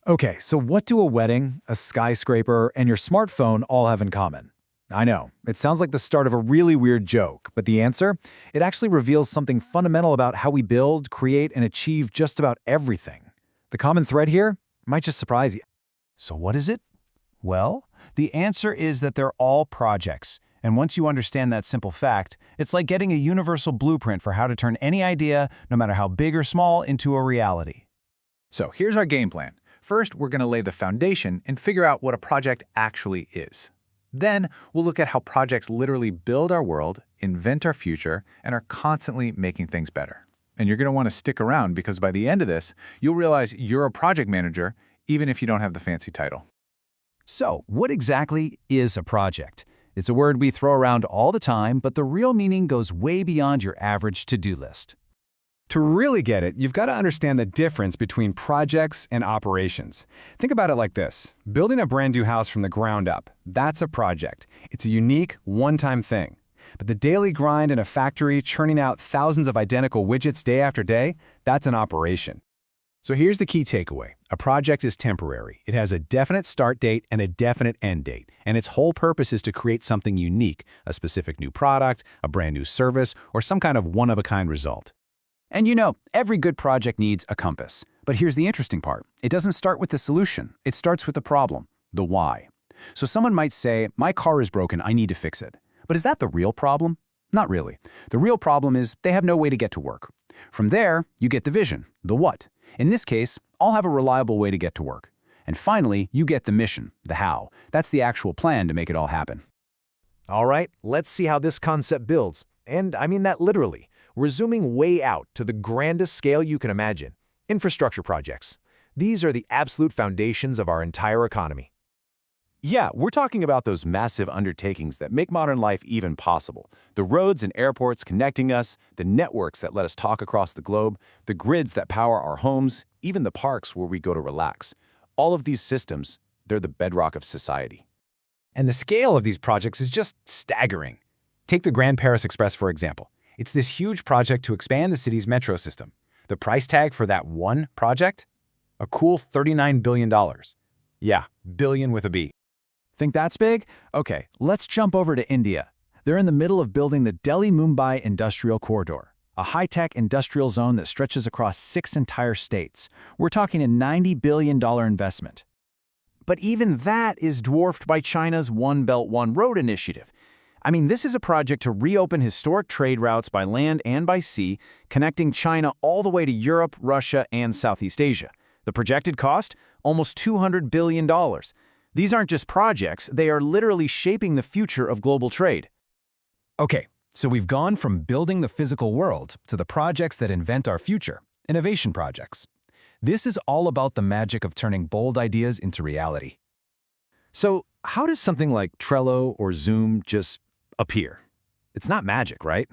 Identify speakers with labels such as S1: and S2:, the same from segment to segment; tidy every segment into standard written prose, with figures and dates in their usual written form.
S1: Okay, so what do a wedding, a skyscraper, and your smartphone all have in common? I know, it sounds like the start of a really weird joke, but the answer? It actually reveals something fundamental about how we build, create, and achieve just about everything. The common thread here might just surprise you.
S2: So what is it? Well, the answer is that they're all projects. And once you understand that simple fact, it's like getting a universal blueprint for how to turn any idea, no matter how big or small, into a reality.
S3: So here's our game plan. First, we're going to lay the foundation and figure out what a project actually is. Then, we'll look at how projects literally build our world, invent our future, and are constantly making things better. And you're going to want to stick around because by the end of this, you'll realize you're a project manager, even if you don't have the fancy title.
S2: So, what exactly is a project? It's a word we throw around all the time, but the real meaning goes way beyond your average to-do list.
S4: To really get it, you've got to understand the difference between projects and operations. Think about it like this. Building a brand new house from the ground up, that's a project. It's a unique, one-time thing. But the daily grind in a factory churning out thousands of identical widgets day after day, that's an operation.
S5: So here's the key takeaway. A project is temporary. It has a definite start date and a definite end date, and its whole purpose is to create something unique, a specific new product, a brand new service, or some kind of one-of-a-kind result.
S2: And you know, every good project needs a compass. But here's the interesting part. It doesn't start with the solution. It starts with the problem, the why. So someone might say, my car is broken, I need to fix it. But is that the real problem? Not really. The real problem is they have no way to get to work. From there, you get the vision, the what. In this case, I'll have a reliable way to get to work. And finally, you get the mission, the how. That's the actual plan to make it all happen.
S6: All right, let's see how this concept builds. And I mean that literally. We're zooming way out to the grandest scale you can imagine. Infrastructure projects. These are the absolute foundations of our entire economy.
S7: Yeah, we're talking about those massive undertakings that make modern life even possible. The roads and airports connecting us, the networks that let us talk across the globe, the grids that power our homes, even the parks where we go to relax. All of these systems, they're the bedrock of society.
S1: And the scale of these projects is just staggering. Take the Grand Paris Express, for example. It's this huge project to expand the city's metro system. The price tag for that one project? A cool $39 billion. Yeah, billion with a B. Think that's big? Okay, let's jump over to India. They're in the middle of building the Delhi-Mumbai Industrial Corridor, a high-tech industrial zone that stretches across 6 entire states. We're talking a $90 billion investment. But even that is dwarfed by China's One Belt, One Road initiative. I mean, this is a project to reopen historic trade routes by land and by sea, connecting China all the way to Europe, Russia, and Southeast Asia. The projected cost? Almost $200 billion. These aren't just projects, they are literally shaping the future of global trade.
S4: Okay, so we've gone from building the physical world to the projects that invent our future, innovation projects. This is all about the magic of turning bold ideas into reality.
S5: So how does something like Trello or Zoom just appear? It's not magic, right?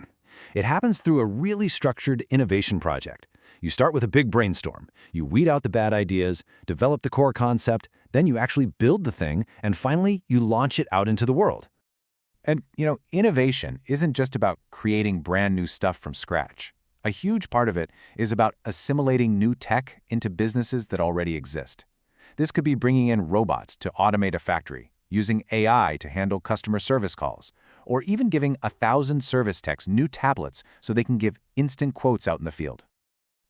S5: It happens through a really structured innovation project. You start with a big brainstorm. You weed out the bad ideas, develop the core concept, then you actually build the thing, and finally, you launch it out into the world. And, innovation isn't just about creating brand new stuff from scratch. A huge part of it is about assimilating new tech into businesses that already exist. This could be bringing in robots to automate a factory, using AI to handle customer service calls, or even giving 1,000 service techs new tablets so they can give instant quotes out in the field.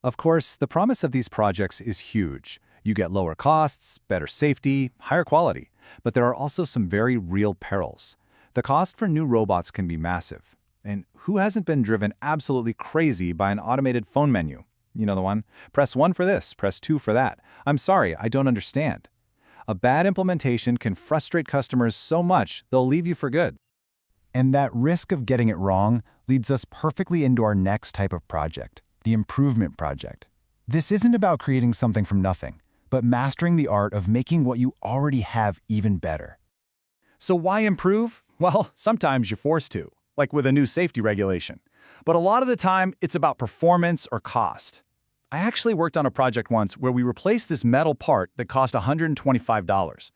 S5: Of course, the promise of these projects is huge. You get lower costs, better safety, higher quality. But there are also some very real perils. The cost for new robots can be massive. And who hasn't been driven absolutely crazy by an automated phone menu? You know the one? Press 1 for this, press 2 for that. I'm sorry, I don't understand. A bad implementation can frustrate customers so much they'll leave you for good. And that risk of getting it wrong leads us perfectly into our next type of project, the improvement project. This isn't about creating something from nothing, but mastering the art of making what you already have even better.
S3: So why improve? Well, sometimes you're forced to, like with a new safety regulation. But a lot of the time, it's about performance or cost. I actually worked on a project once where we replaced this metal part that cost $125.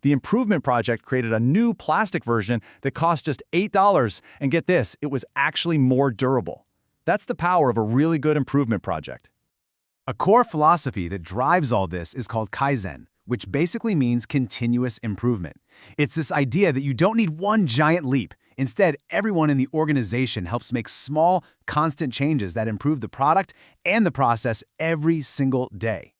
S3: The improvement project created a new plastic version that cost just $8, and get this, it was actually more durable. That's the power of a really good improvement project.
S2: A core philosophy that drives all this is called Kaizen, which basically means continuous improvement. It's this idea that you don't need one giant leap. Instead, everyone in the organization helps make small, constant changes that improve the product and the process every single day.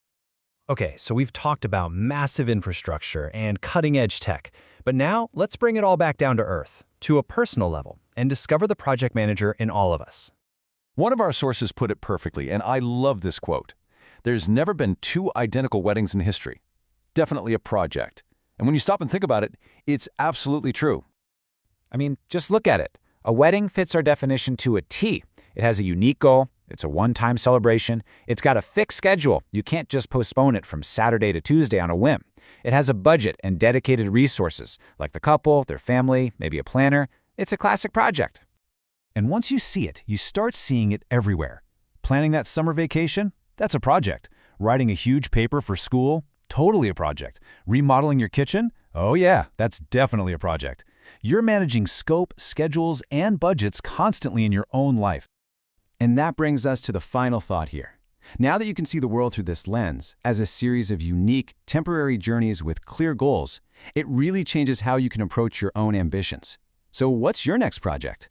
S5: Okay, so we've talked about massive infrastructure and cutting-edge tech, but now let's bring it all back down to earth, to a personal level, and discover the project manager in all of us.
S7: One of our sources put it perfectly, and I love this quote. There's never been two identical weddings in history. Definitely a project. And when you stop and think about it, it's absolutely true.
S1: I mean, just look at it. A wedding fits our definition to a T. It has a unique goal. It's a one-time celebration. It's got a fixed schedule. You can't just postpone it from Saturday to Tuesday on a whim. It has a budget and dedicated resources, like the couple, their family, maybe a planner. It's a classic project.
S2: And once you see it, you start seeing it everywhere. Planning that summer vacation? That's a project. Writing a huge paper for school? Totally a project. Remodeling your kitchen? Oh yeah, that's definitely a project. You're managing scope, schedules, and budgets constantly in your own life. And that brings us to the final thought here. Now that you can see the world through this lens, as a series of unique, temporary journeys with clear goals, it really changes how you can approach your own ambitions. So what's your next project?